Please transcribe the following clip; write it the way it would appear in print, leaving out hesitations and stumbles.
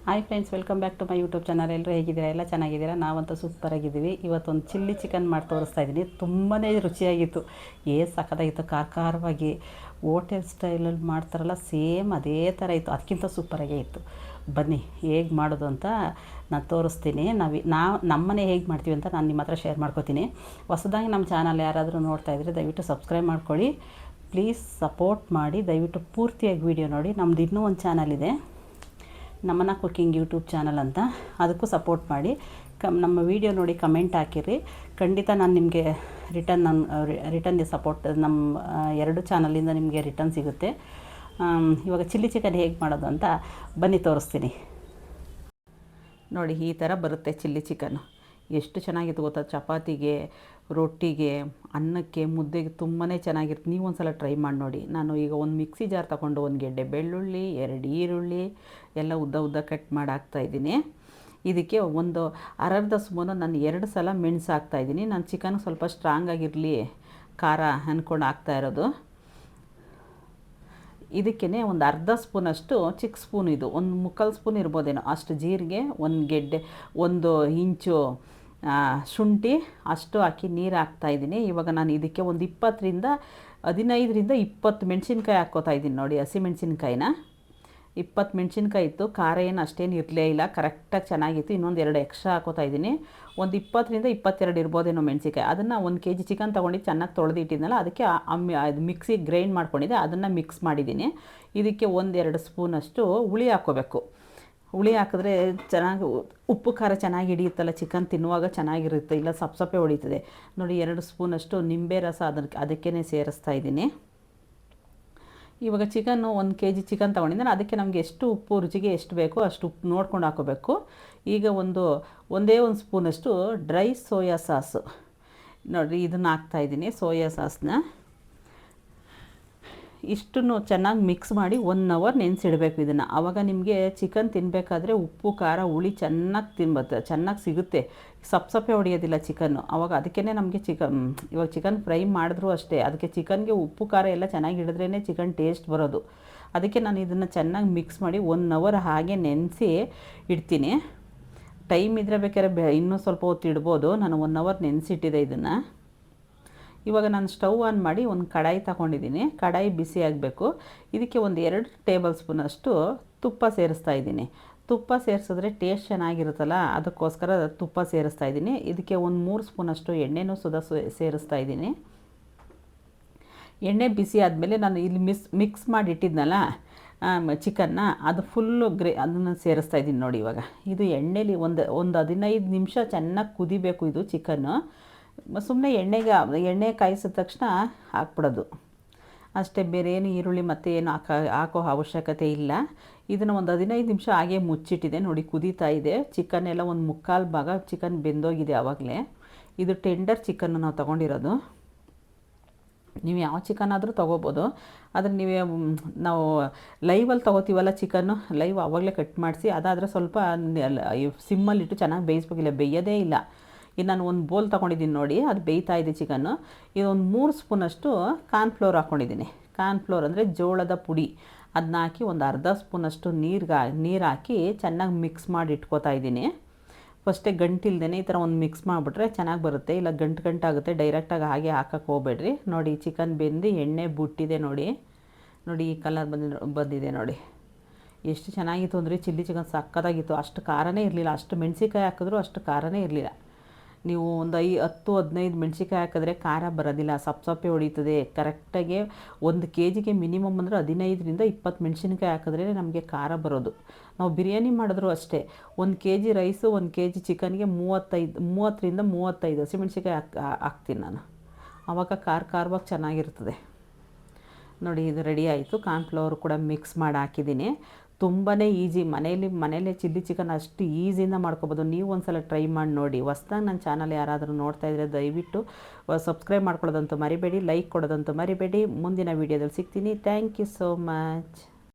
Hi friends, welcome back to my YouTube channel. ಎಲ್ಲರೂ ಹೇಗಿದ್ದೀರಾ? ಎಲ್ಲ ಚೆನ್ನಾಗಿದ್ದೀರಾ? ನಾವಂತೂ ಸೂಪರಾಗಿದ್ದೀವಿ. ಇವತ್ತೊಂದು ಚಿಲ್ಲಿ ಚಿಕನ್ ಮಾಡಿ ತೋರಿಸ್ತಾ ಇದ್ದೀನಿ. ತುಂಬಾ ರುಚಿಯಾಗಿತ್ತು. ಸಖತ್ತಾಗಿತ್ತು. ಖಾರವಾಗಿ ಹೋಟೆಲ್ ಸ್ಟೈಲಲ್ಲಿ ಮಾಡ್ತಾರಲ್ಲ, ಸೇಮ್ ಅದೇ ಥರ ಇತ್ತು. ಅದಕ್ಕಿಂತ ಸೂಪರಾಗೇ ಇತ್ತು. ಬನ್ನಿ ಹೇಗೆ ಮಾಡೋದು ಅಂತ ನಾನು ತೋರಿಸ್ತೀನಿ. ನಮ್ಮನೆ ಹೇಗೆ ಮಾಡ್ತೀವಿ ಅಂತ ನಾನು ನಿಮ್ಮ ಹತ್ರ ಶೇರ್ ಮಾಡ್ಕೋತೀನಿ. ಹೊಸದಾಗಿ ನಮ್ಮ ಚಾನಲ್ ಯಾರಾದರೂ ನೋಡ್ತಾ ಇದ್ದರೆ ದಯವಿಟ್ಟು ಸಬ್ಸ್ಕ್ರೈಬ್ ಮಾಡ್ಕೊಳ್ಳಿ. ಪ್ಲೀಸ್ ಸಪೋರ್ಟ್ ಮಾಡಿ. ದಯವಿಟ್ಟು ಪೂರ್ತಿಯಾಗಿ ವಿಡಿಯೋ ನೋಡಿ. ನಮ್ಮದು ಇನ್ನೂ ಒಂದು ಚಾನಲ್ ಇದೆ, ನಮ್ಮನ ಕುಕ್ಕಿಂಗ್ ಯೂಟ್ಯೂಬ್ ಚಾನಲ್ ಅಂತ. ಅದಕ್ಕೂ ಸಪೋರ್ಟ್ ಮಾಡಿ. ನಮ್ಮ ವಿಡಿಯೋ ನೋಡಿ ಕಮೆಂಟ್ ಹಾಕಿರಿ. ಖಂಡಿತ ನಾನು ನಿಮಗೆ ರಿಟರ್ನ್ ಸಪೋರ್ಟ್ ನಮ್ಮ ಎರಡು ಚಾನಲಿಂದ ನಿಮಗೆ ರಿಟರ್ನ್ ಸಿಗುತ್ತೆ. ಇವಾಗ ಚಿಲ್ಲಿ ಚಿಕನ್ ಹೇಗೆ ಮಾಡೋದು ಅಂತ ಬನ್ನಿ ತೋರಿಸ್ತೀನಿ. ನೋಡಿ, ಈ ಥರ ಬರುತ್ತೆ ಚಿಲ್ಲಿ ಚಿಕನ್ನು. ಎಷ್ಟು ಚೆನ್ನಾಗಿತ್ತು ಗೊತ್ತಾ? ಚಪಾತಿಗೆ, ರೊಟ್ಟಿಗೆ, ಅನ್ನಕ್ಕೆ, ಮುದ್ದೆಗೆ ತುಂಬಾ ಚೆನ್ನಾಗಿರುತ್ತೆ. ನೀವು ಒಂದು ಸಲ ಟ್ರೈ ಮಾಡಿ ನೋಡಿ. ನಾನು ಈಗ ಒಂದು ಮಿಕ್ಸಿ ಜಾರ್ ತಗೊಂಡು 1 ಗೆಡ್ಡೆ ಬೆಳ್ಳುಳ್ಳಿ, 2 ಈರುಳ್ಳಿ ಎಲ್ಲ ಉದ್ದ ಕಟ್ ಮಾಡಿ ಹಾಕ್ತಾಯಿದ್ದೀನಿ. ಇದಕ್ಕೆ ಒಂದು ಅರ್ಧ ಸ್ಪೂನು ನಾನು 2 ಸಲ ಮೆಣಸು ಹಾಕ್ತಾಯಿದ್ದೀನಿ. ನಾನು ಚಿಕನ್ ಸ್ವಲ್ಪ ಸ್ಟ್ರಾಂಗ್ ಆಗಿರಲಿ ಖಾರ ಅಂದ್ಕೊಂಡು ಹಾಕ್ತಾಯಿರೋದು. ಇದಕ್ಕೇ ಒಂದು ಅರ್ಧ ಸ್ಪೂನಷ್ಟು, ಚಿಕ್ಕ ಸ್ಪೂನ್ ಇದು, ಒಂದು 3/4 ಸ್ಪೂನ್ ಇರ್ಬೋದೇನೋ ಅಷ್ಟು ಜೀರಿಗೆ, 1 ಗೆಡ್ಡೆ, 1 ಇಂಚು ಶುಂಠಿ ಅಷ್ಟು ಹಾಕಿ ನೀರು ಹಾಕ್ತಾಯಿದ್ದೀನಿ. ಇವಾಗ ನಾನು ಇದಕ್ಕೆ ಒಂದು 15ರಿಂದ 20 ಮೆಣಸಿನ್ಕಾಯಿ ಹಾಕ್ಕೋತಾಯಿದ್ದೀನಿ. ನೋಡಿ, ಹಸಿಮೆಣ್ಸಿನ್ಕಾಯಿನ 20 ಮೆಣಸಿನ್ಕಾಯಿ ಇತ್ತು. ಖಾರ ಏನು ಅಷ್ಟೇನು ಇರಲೇ ಇಲ್ಲ, ಕರೆಕ್ಟಾಗಿ ಚೆನ್ನಾಗಿತ್ತು. ಇನ್ನೊಂದು 2 ಎಕ್ಸ್ಟ್ರಾ ಹಾಕೋತಾಯಿದ್ದೀನಿ. ಒಂದು 20ರಿಂದ 22 ಇರ್ಬೋದೇನೋ ಮೆಣಸಿನ್ಕಾಯಿ. ಅದನ್ನು 1 kg ಚಿಕನ್ ತೊಗೊಂಡು ಚೆನ್ನಾಗಿ ತೊಳೆದಿಟ್ಟಿದ್ನಲ್ಲ, ಅದಕ್ಕೆ ಅದು ಮಿಕ್ಸಿ ಗ್ರೈಂಡ್ ಮಾಡ್ಕೊಂಡಿದ್ದೆ, ಅದನ್ನು ಮಿಕ್ಸ್ ಮಾಡಿದ್ದೀನಿ. ಇದಕ್ಕೆ 1-2 ಸ್ಪೂನಷ್ಟು ಹುಳಿ ಹಾಕ್ಕೋಬೇಕು. ಹುಳಿ ಹಾಕಿದ್ರೆ ಚೆನ್ನಾಗಿ ಉಪ್ಪು ಖಾರ ಚೆನ್ನಾಗಿ ಹಿಡಿಯುತ್ತಲ್ಲ, ಚಿಕನ್ ತಿನ್ನುವಾಗ ಚೆನ್ನಾಗಿರುತ್ತೆ. ಇಲ್ಲ ಸಪ್ಪೆ ಹೊಡಿತದೆ. ನೋಡಿ, 2 ಸ್ಪೂನಷ್ಟು ನಿಂಬೆ ರಸ ಅದಕ್ಕೇ ಸೇರಿಸ್ತಾ ಇದ್ದೀನಿ. ಇವಾಗ ಚಿಕನ್ನು 1 kg ಚಿಕನ್ ತೊಗೊಂಡಿದ್ದೀನಿ. ಅದಕ್ಕೆ ನಮಗೆ ಎಷ್ಟು ಉಪ್ಪು ರುಚಿಗೆ ಎಷ್ಟು ಬೇಕೋ ಅಷ್ಟು ಉಪ್ಪು ನೋಡ್ಕೊಂಡು ಹಾಕೋಬೇಕು. ಈಗ ಒಂದೇ ಒಂದು ಸ್ಪೂನಷ್ಟು ಡ್ರೈ ಸೋಯಾ ಸಾಸು, ನೋಡಿರಿ ಇದನ್ನು ಹಾಕ್ತಾಯಿದ್ದೀನಿ. ಸೋಯಾ ಸಾಸನ್ನ ಇಷ್ಟನ್ನು ಚೆನ್ನಾಗಿ ಮಿಕ್ಸ್ ಮಾಡಿ 1 ಅವರ್ ನೆನೆಸಿಡಬೇಕು ಇದನ್ನು. ಆವಾಗ ನಿಮಗೆ ಚಿಕನ್ ತಿನ್ನಬೇಕಾದ್ರೆ ಉಪ್ಪು ಖಾರ ಹುಳಿ ಚೆನ್ನಾಗಿ ಸಿಗುತ್ತೆ. ಸಪ್ಪೆ ಹೊಡೆಯೋದಿಲ್ಲ ಚಿಕನ್ನು. ಆವಾಗ ಅದಕ್ಕೇ ನಮಗೆ ಇವಾಗ ಚಿಕನ್ ಫ್ರೈ ಮಾಡಿದ್ರೂ ಅಷ್ಟೇ, ಅದಕ್ಕೆ ಚಿಕನ್ಗೆ ಉಪ್ಪು ಖಾರ ಎಲ್ಲ ಚೆನ್ನಾಗಿ ಹಿಡಿದ್ರೇ ಚಿಕನ್ ಟೇಸ್ಟ್ ಬರೋದು. ಅದಕ್ಕೆ ನಾನು ಇದನ್ನು ಚೆನ್ನಾಗಿ ಮಿಕ್ಸ್ ಮಾಡಿ 1 ಅವರ್ ಹಾಗೆ ನೆನೆಸಿ ಇಡ್ತೀನಿ. ಟೈಮ್ ಇದ್ದರೆ ಬೇಕಾದ್ರೆ ಇನ್ನೂ ಸ್ವಲ್ಪ ಹೊತ್ತು ಇಡ್ಬೋದು. ನಾನು 1 ಅವರ್ ನೆನೆಸಿಟ್ಟಿದ್ದೆ ಇದನ್ನು. ಇವಾಗ ನಾನು ಸ್ಟವ್ ಆನ್ ಮಾಡಿ ಒಂದು ಕಡಾಯಿ ತಗೊಂಡಿದ್ದೀನಿ. ಕಡಾಯಿ ಬಿಸಿ ಆಗಬೇಕು. ಇದಕ್ಕೆ ಒಂದು 2 ಟೇಬಲ್ ಸ್ಪೂನಷ್ಟು ತುಪ್ಪ ಸೇರಿಸ್ತಾ ಇದ್ದೀನಿ. ತುಪ್ಪ ಸೇರಿಸಿದ್ರೆ ಟೇಸ್ಟ್ ಚೆನ್ನಾಗಿರುತ್ತಲ್ಲ, ಅದಕ್ಕೋಸ್ಕರ ತುಪ್ಪ ಸೇರಿಸ್ತಾ ಇದ್ದೀನಿ. ಇದಕ್ಕೆ ಒಂದು 3 ಸ್ಪೂನಷ್ಟು ಎಣ್ಣೆನೂ ಸೇರಿಸ್ತಾ ಇದ್ದೀನಿ. ಎಣ್ಣೆ ಬಿಸಿ ಆದಮೇಲೆ ನಾನು ಇಲ್ಲಿ ಮಿಕ್ಸ್ ಮಾಡಿ ಇಟ್ಟಿದ್ನಲ್ಲ ಚಿಕನ್ನ, ಅದು ಫುಲ್ಲು ಅದನ್ನು ಸೇರಿಸ್ತಾ ಇದ್ದೀನಿ. ನೋಡಿ, ಇವಾಗ ಇದು ಎಣ್ಣೆಲಿ ಒಂದು 15 ನಿಮಿಷ ಚೆನ್ನಾಗಿ ಕುದಿಬೇಕು ಇದು ಚಿಕನ್ನು. ಸುಮ್ಮನೆ ಎಣ್ಣೆ ಕಾಯಿಸಿದ ತಕ್ಷಣ ಹಾಕ್ಬಿಡೋದು ಅಷ್ಟೇ. ಬೇರೆ ಏನು ಈರುಳ್ಳಿ ಮತ್ತು ಏನು ಹಾಕೋ ಅವಶ್ಯಕತೆ ಇಲ್ಲ. ಇದನ್ನು ಒಂದು 15 ನಿಮಿಷ ಹಾಗೆ ಮುಚ್ಚಿಟ್ಟಿದೆ. ನೋಡಿ, ಕುದೀತಾ ಇದೆ. ಚಿಕನ್ ಎಲ್ಲ ಒಂದು 3/4 ಭಾಗ ಚಿಕನ್ ಬೆಂದೋಗಿದೆ ಆವಾಗಲೇ. ಇದು ಟೆಂಡರ್ ಚಿಕನ್ನು ನಾವು ತೊಗೊಂಡಿರೋದು. ನೀವು ಯಾವ ಚಿಕನ್ ಆದರೂ ತೊಗೋಬೋದು. ಆದರೆ ನಾವು ಲೈವಲ್ಲಿ ತೊಗೋತೀವಲ್ಲ ಚಿಕನ್ನು, ಲೈವ್ ಆವಾಗಲೇ ಕಟ್ ಮಾಡಿಸಿ, ಅದಾದರೆ ಸ್ವಲ್ಪ ಸಿಮ್ಮಲ್ಲಿಟ್ಟು ಚೆನ್ನಾಗಿ ಬೇಯಿಸ್ಬೇಕಿಲ್ಲ, ಬೇಯೋದೇ ಇಲ್ಲ. ಇದು ನಾನು ಒಂದು ಬೋಲ್ ತೊಗೊಂಡಿದ್ದೀನಿ ನೋಡಿ, ಅದು ಬೇಯ್ತಾ ಇದೆ ಚಿಕನ್ನು. ಇದೊಂದು 3 ಸ್ಪೂನಷ್ಟು ಕಾರ್ನ್ಫ್ಲೋರ್ ಹಾಕ್ಕೊಂಡಿದ್ದೀನಿ. ಕಾರ್ನ್ಫ್ಲೋರ್ ಅಂದರೆ ಜೋಳದ ಪುಡಿ. ಅದನ್ನ ಹಾಕಿ ಒಂದು ಅರ್ಧ ಸ್ಪೂನಷ್ಟು ನೀರು ಹಾಕಿ ಚೆನ್ನಾಗಿ ಮಿಕ್ಸ್ ಮಾಡಿ ಇಟ್ಕೋತಾ ಇದ್ದೀನಿ. ಫಸ್ಟೇ ಗಂಟಿಲ್ದೇ ಈ ಥರ ಒಂದು ಮಿಕ್ಸ್ ಮಾಡಿಬಿಟ್ರೆ ಚೆನ್ನಾಗಿ ಬರುತ್ತೆ. ಇಲ್ಲ ಗಂಟಾಗುತ್ತೆ. ಡೈರೆಕ್ಟಾಗಿ ಹಾಗೆ ಹಾಕಕ್ಕೆ ಹೋಗಬೇಡ್ರಿ. ನೋಡಿ, ಚಿಕನ್ ಬೆಂದು ಎಣ್ಣೆ ಬಿಟ್ಟಿದೆ. ನೋಡಿ, ಈ ಕಲರ್ ಬಂದಿದೆ ನೋಡಿ. ಎಷ್ಟು ಚೆನ್ನಾಗಿತ್ತು ಅಂದರೆ ಚಿಲ್ಲಿ ಚಿಕನ್ ಸಕ್ಕತ್ತಾಗಿತ್ತು. ಅಷ್ಟು ಖಾರನೇ ಇರಲಿಲ್ಲ. ಅಷ್ಟು ಮೆಣಸಿನ್ಕಾಯಿ ಹಾಕಿದ್ರು ಅಷ್ಟು ಖಾರನೇ ಇರಲಿಲ್ಲ. ನೀವು ಒಂದು 10-15 ಮೆಣಸಿನ್ಕಾಯಿ ಹಾಕಿದ್ರೆ ಖಾರ ಬರೋದಿಲ್ಲ, ಸಪ್ಪೆ ಹೊಡೀತದೆ. ಕರೆಕ್ಟಾಗಿ 1 kgಗೆ ಮಿನಿಮಮ್ ಅಂದರೆ 15ರಿಂದ 20 ಮೆಣಸಿನ್ಕಾಯಿ ಹಾಕಿದ್ರೆ ನಮಗೆ ಖಾರ ಬರೋದು. ನಾವು ಬಿರಿಯಾನಿ ಮಾಡಿದ್ರು ಅಷ್ಟೇ, 1 kg ರೈಸು 1 kg ಚಿಕನ್ಗೆ 30ರಿಂದ 35 ಹಸಿಮೆಣ್ಸಿನ್ಕಾಯಿ ಹಾಕ್ತೀನಿ ನಾನು. ಆವಾಗ ಖಾರವಾಗಿ ಚೆನ್ನಾಗಿರ್ತದೆ. ನೋಡಿ, ಇದು ರೆಡಿ ಆಯಿತು. ಕಾರ್ನ್ಫ್ಲವರ್ ಕೂಡ ಮಿಕ್ಸ್ ಮಾಡಿ ಹಾಕಿದ್ದೀನಿ. ತುಂಬಾ ಈಸಿ. ಮನೇಲಿ ಚಿಲ್ಲಿ ಚಿಕನ್ ಅಷ್ಟು ಈಸಿಯಿಂದ ಮಾಡ್ಕೊಬೋದು. ನೀವು ಒಂದು ಸಲ ಟ್ರೈ ಮಾಡಿ ನೋಡಿ. ಹೊಸ್ದಾಗಿ ನನ್ನ ಚಾನಲ್ ಯಾರಾದರೂ ನೋಡ್ತಾ ಇದ್ದರೆ ದಯವಿಟ್ಟು ಸಬ್ಸ್ಕ್ರೈಬ್ ಮಾಡ್ಕೊಳ್ಳೋದಂತೂ ಮರಿಬೇಡಿ, ಲೈಕ್ ಕೊಡೋದಂತೂ ಮರಿಬೇಡಿ. ಮುಂದಿನ ವೀಡಿಯೋದಲ್ಲಿ ಸಿಗ್ತೀನಿ. Thank you so much.